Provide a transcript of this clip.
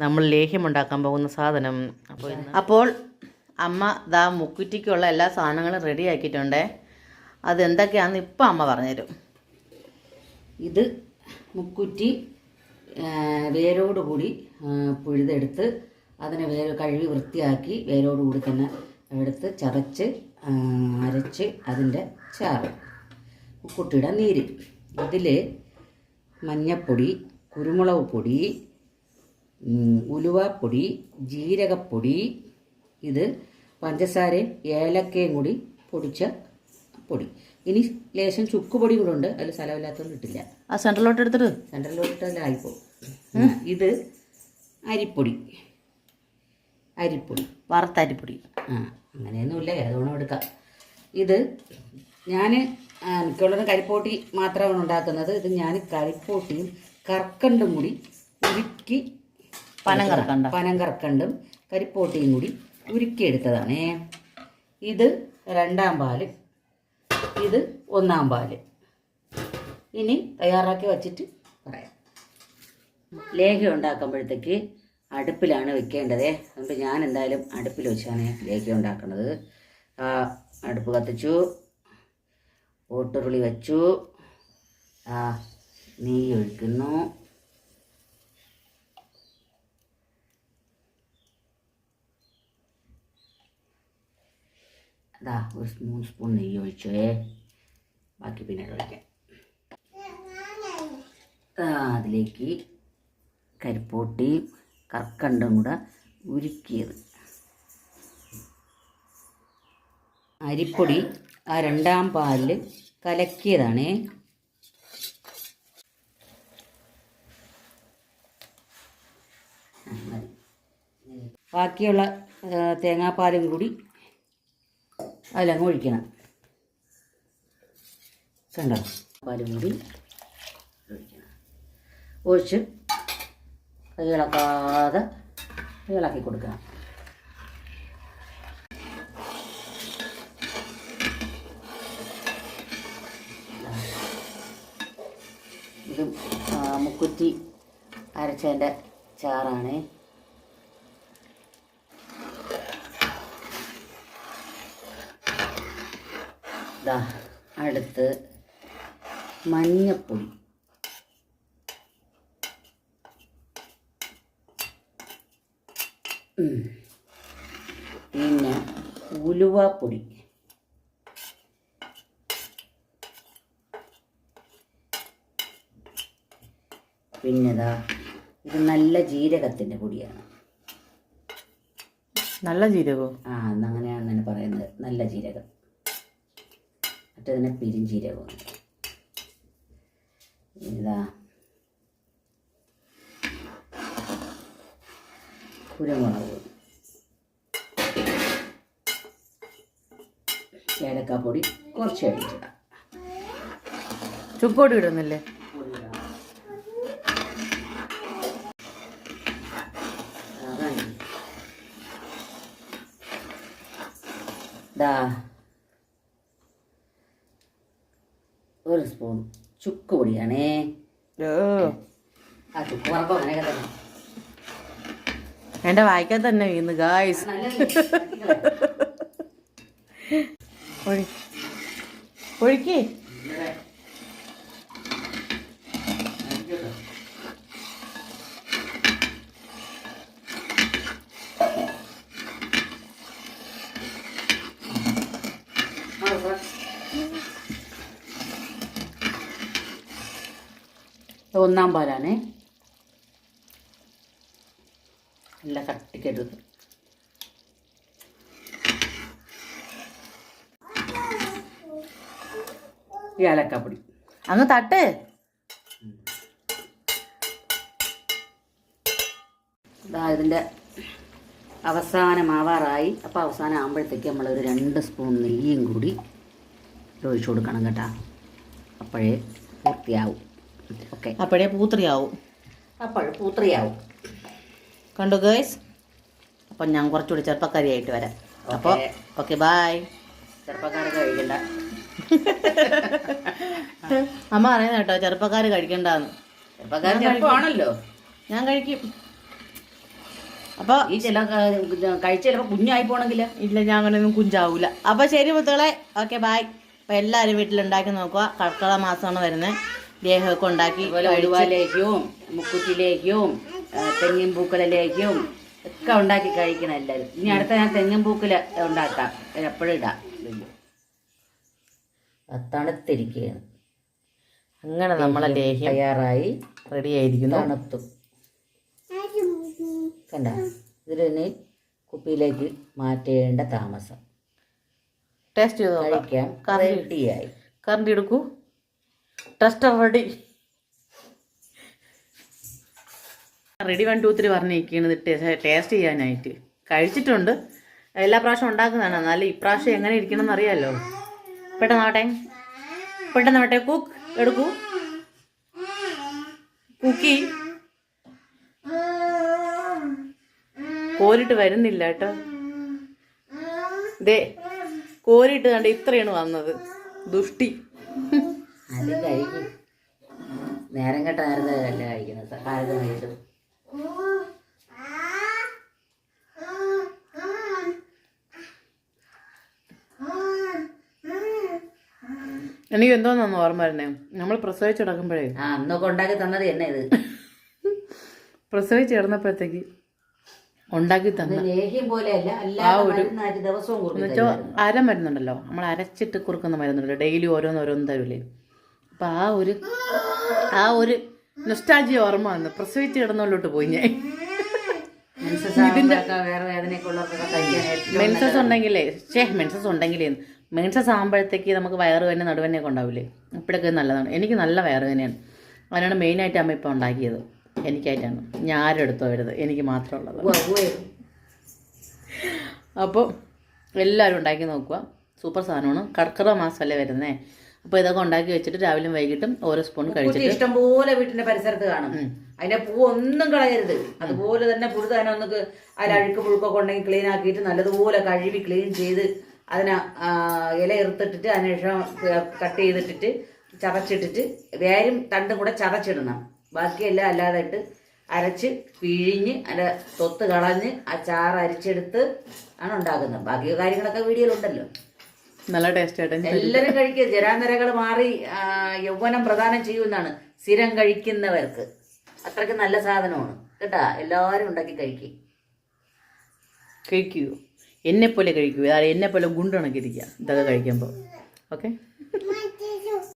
നമ്മൾ ലേഹ്യം ഉണ്ടാക്കാൻ പോകുന്ന സാധനം. അപ്പോൾ അമ്മ ദാ മുക്കുറ്റിക്കുള്ള എല്ലാ സാധനങ്ങളും റെഡി ആക്കിയിട്ടുണ്ടേ. അതെന്തൊക്കെയാണെന്ന് ഇപ്പം അമ്മ പറഞ്ഞുതരും. ഇത് മുക്കുറ്റി വേരോടുകൂടി പുഴുതെടുത്ത് അതിനെ കഴുകി വൃത്തിയാക്കി വേരോടുകൂടി തന്നെ എടുത്ത് ചതച്ച് അരച്ച് അതിൻ്റെ ചാറ്, മുക്കുട്ടിയുടെ നീര്. ഇതിൽ മഞ്ഞപ്പൊടി, കുരുമുളക് പൊടി, ഉലുവാപ്പൊടി, ജീരകപ്പൊടി, ഇത് പഞ്ചസാരയും ഏലക്കയും കൂടി പൊടിച്ച പൊടി. ഇനി ലേശം ചുക്കുപൊടി കൂടെ ഉണ്ട്, അതിൽ സ്ഥലമില്ലാത്തതുകൊണ്ട് ഇട്ടില്ല. ആ സെൻട്രലോട്ട് എടുത്തിട്ട് സെൻട്രലോട്ടായിപ്പോ. ഇത് അരിപ്പൊടി, വറുത്തരിപ്പൊടി. അങ്ങനെയൊന്നുമില്ല, ഏതോണം എടുക്കാം. ഇത് ഞാൻ മിക്കുള്ളവരും കരിപ്പോട്ടി മാത്രമാണ് ഉണ്ടാക്കുന്നത്. ഇത് ഞാൻ കരിപ്പോട്ടിയും കർക്കണ്ടും കൂടി ഉരുക്കി, പനം കർക്കണ്ടും കരിപ്പോട്ടിയും കൂടി ഉരുക്കിയെടുത്തതാണേ. ഇത് 2ാം പാല്, ഇത് 1ാം പാല്. ഇനി തയ്യാറാക്കി വച്ചിട്ട് പറയാം. ലേഹ്യം ഉണ്ടാക്കുമ്പോഴത്തേക്ക് അടുപ്പിലാണ് വെക്കേണ്ടത്. അതുകൊണ്ട് ഞാൻ എന്തായാലും അടുപ്പിൽ വെച്ചാണ് ലേഹ്യം ഉണ്ടാക്കുന്നത്. അടുപ്പ് കത്തിച്ചു, ഓട്ടുരുളി വെച്ചു, നെയ്യ് ഒഴിക്കുന്നു. അതാ ഒരു 3 സ്പൂൺ നെയ്യ് ഒഴിച്ചേ, ബാക്കി പിന്നീട് ഒഴിക്കാം. അതിലേക്ക് കരിപ്പോട്ടി കർക്കണ്ടും കൂടെ ഉരുക്കിയത്, അരിപ്പൊടി 2ാം പാലിൽ കലക്കിയതാണേ. ബാക്കിയുള്ള തേങ്ങാപ്പാലും കൂടി അതിലങ്ങ് ഒഴിക്കണം. കണ്ടോ, പാലും കൂടി ഒഴിക്കണം. ഒഴിച്ച് ഇളക്കാതെ ഇളക്കി കൊടുക്കണം. ഇത് മുക്കുറ്റി അരച്ചതിൻ്റെ ചാറാണ്. അടുത്ത് മഞ്ഞപ്പൊടി, പിന്നെ ഉലുവാപ്പൊടി, പിന്നെതാ ഇത് നല്ല ജീരകത്തിൻ്റെ പൊടിയാണ്. നല്ല ജീരകമോ? അങ്ങനെയാണ് തന്നെ പറയുന്നത്, നല്ല ജീരകം. മറ്റേതിനെ പെരുംജീരകമാണ്. ഇതാ കുരുമുളക്, ഏലക്കാപ്പൊടി കുറച്ച് കഴിച്ചിടാം. ചുപ്പൊടി ഇടുന്നില്ലേ? ഒരു സ്പൂൺ ചുക്ക് പൊടിയാണേ. ചുക്ക് വറപ്പം അങ്ങനെയൊക്കെ തന്നെ എൻ്റെ വായിക്കാൻ തന്നെ വീണ് ഗായ്സ്. ഒഴുക്കി ഒന്നാം പാലാണ്. നല്ല കട്ടിക്കെടുത്ത് ഏലക്കാപ്പൊടി അങ്ങ് തട്ട്. ഇതിൻ്റെ അവസാനമാവാറായി. അപ്പോൾ അവസാനം ആകുമ്പോഴത്തേക്ക് നമ്മളൊരു 2 സ്പൂൺ നെയ്യും കൂടി ഒഴിച്ചു കൊടുക്കണം കേട്ടോ. അപ്പോഴേ പൂർത്തിയാവും. ഓക്കെ, അപ്പോഴേ പൂത്രിയാവും. കണ്ടു ഗേഴ്സ്. അപ്പം ഞാൻ കുറച്ചുകൂടി ചെറുപ്പക്കാരിയായിട്ട് വരാം. അപ്പോൾ ഓക്കെ, ബായ്. ചെറുപ്പക്കാരൊക്കെ കഴിക്കണ്ട. അമ്മ പറയുന്ന കേട്ടോ, ചെറുപ്പക്കാർ കഴിക്കണ്ടെന്ന്. ചെറുപ്പക്കാർ ചെറുപ്പമാണല്ലോ. ഞാൻ കഴിക്കും. അപ്പോൾ ഈ ചില കഴിച്ച് ചിലപ്പോൾ കുഞ്ഞായി പോണെങ്കില്. ഇല്ല, ഞാൻ അങ്ങനെയൊന്നും കുഞ്ചാവൂല. അപ്പോൾ ശരി മുത്തുകളെ, ഓക്കെ ബായ്. അപ്പോൾ എല്ലാവരും വീട്ടിലുണ്ടാക്കി നോക്കുക. കർക്കിടക മാസമാണ് വരുന്നത്. ദേഹമൊക്കെ ഉണ്ടാക്കി ഒലുവാലേക്കും മുക്കുറ്റിലേക്കും തെങ്ങിൻ പൂക്കലിലേക്കും ഒക്കെ ഉണ്ടാക്കി കഴിക്കണം എല്ലാവരും. ഇനി അടുത്ത ഞാൻ തെങ്ങിൻ പൂക്കൽ ഉണ്ടാക്കാം, എപ്പോഴും ഇടാം. തണുത്തിരിക്കുകയാണ്. അങ്ങനെ നമ്മളെ ലേഹ്യം തയ്യാറായി റെഡി ആയിരിക്കുന്നു. തണുത്തും കണ്ട. ഇതിന് കുപ്പിയിലേക്ക് മാറ്റേണ്ട താമസം. ടേസ്റ്റ് ചെയ്ത് കഴിക്കാം. റെഡിയായി. കറണ്ട് എടുക്കൂ. Tester ready. റെഡി 1 2 3 പറഞ്ഞിരിക്കുന്നത് ടേസ്റ്റ് ചെയ്യാനായിട്ട്. കഴിച്ചിട്ടുണ്ട്, എല്ലാ പ്രാവശ്യം ഉണ്ടാക്കുന്നതാണ്. എന്നാലും ഇപ്രാവശ്യം എങ്ങനെ ഇരിക്കണം എന്നറിയാമല്ലോ. പെട്ടെന്നാവട്ടെ. കുക്ക് എടുക്കൂ. കുക്കി കോരിട്ട് വരുന്നില്ല കേട്ടോ. ദേ കോരിട്ട് കണ്ട് ഇത്രയാണ് വന്നത്. ദുഷ്ടി. അത് കഴിക്കും. നേരം കേട്ട നേരത്തെ അല്ല കഴിക്കുന്നത്. കാലത്ത് കഴിച്ചു. എനിക്ക് എന്തോന്നു ഓർമ്മ വരുന്നേ, നമ്മൾ പ്രസവിച്ച് കിടക്കുമ്പോഴേ അന്നൊക്കെ ഉണ്ടാക്കി തന്നത് തന്നെ ഇത്. പ്രസവിച്ച് കിടന്നപ്പോഴത്തേക്ക് ഉണ്ടാക്കി തന്നെ ലേഹ്യം പോലെയല്ല, ദിവസവും എന്നുവെച്ചാൽ അര മരുന്നുണ്ടല്ലോ, നമ്മൾ അരച്ചിട്ട് കുറുക്കുന്ന മരുന്നുണ്ടല്ലോ, ഡെയിലി ഓരോന്നോരോന്ന് തരൂലേ. അപ്പം ആ ഒരു നൊസ്റ്റാൾജിയ ഓർമ്മ വന്ന് പ്രസവിച്ച് കിടന്നോലോട്ട് പോയി ഞാൻ. മെൻസസ് ഉണ്ടെങ്കിലേ മെൻസസ് ആകുമ്പോഴത്തേക്ക് നമുക്ക് വയറുവേദന നടുവേദനയൊക്കെ ഉണ്ടാവില്ലേ, ഇപ്പോഴൊക്കെ നല്ലതാണ്. എനിക്ക് നല്ല വയറുവേദനയാണ്. അതിനാണ് മെയിനായിട്ട് അമ്മ ഇപ്പം ഉണ്ടാക്കിയത്. എനിക്കായിട്ടാണ്. ഞാൻ ആരും എടുത്തോ വരുത്, എനിക്ക് മാത്രമുള്ളത്. അപ്പോൾ എല്ലാവരും ഉണ്ടാക്കി നോക്കുക. സൂപ്പർ സാധനമാണ്. കർക്കിടക മാസമല്ലേ വരുന്നേ. അപ്പോൾ ഇതൊക്കെ ഉണ്ടാക്കി വെച്ചിട്ട് രാവിലെയും വൈകിട്ടും ഓരോ സ്പൂൺ കഴിച്ചിട്ട് ഇഷ്ടംപോലെ വീട്ടിന്റെ പരിസരത്ത് കാണും. അതിന്റെ പൂ ഒന്നും കളയരുത്. അതുപോലെ തന്നെ പുഴുത് തന്നെ ഒന്ന് അതിൽ അഴുക്ക് പുഴുക്കൊക്കെ ഉണ്ടെങ്കിൽ ക്ലീൻ ആക്കിയിട്ട് നല്ലതുപോലെ കഴുകി ക്ലീൻ ചെയ്ത് അതിനെ ഇല ഇറുത്തിട്ടിട്ട് അതിനുശേഷം കട്ട് ചെയ്തിട്ടിട്ട് ചതച്ചിട്ടിട്ട് വേരും തണ്ടും കൂടെ ചതച്ചിടണം. ബാക്കിയെല്ലാം അല്ലാതെ ഇട്ട് അരച്ച് പിഴിഞ്ഞ് അതിൻ്റെ തൊത്ത് കളഞ്ഞ് ആ ചാറ് അരിച്ചെടുത്ത് ആണ് ഉണ്ടാക്കുന്നത്. ബാക്കി കാര്യങ്ങളൊക്കെ വീഡിയോയിലുണ്ടല്ലോ. നല്ല ടേസ്റ്റ് ആയിട്ട് എല്ലാവരും കഴിക്കുക. ജരാനരകൾ മാറി യൗവനം പ്രദാനം ചെയ്യുമെന്നാണ് സ്ഥിരം കഴിക്കുന്നവർക്ക്. അത്രയ്ക്ക് നല്ല സാധനമാണ് കേട്ടാ. എല്ലാവരും ഉണ്ടാക്കി കഴിക്കൂ. എന്നെപ്പോലെ കഴിക്കൂ. എന്നെപ്പോലെ ഗുണ്ടണക്കിരിക്കുക ഇതൊക്കെ കഴിക്കുമ്പോൾ. ഓക്കെ.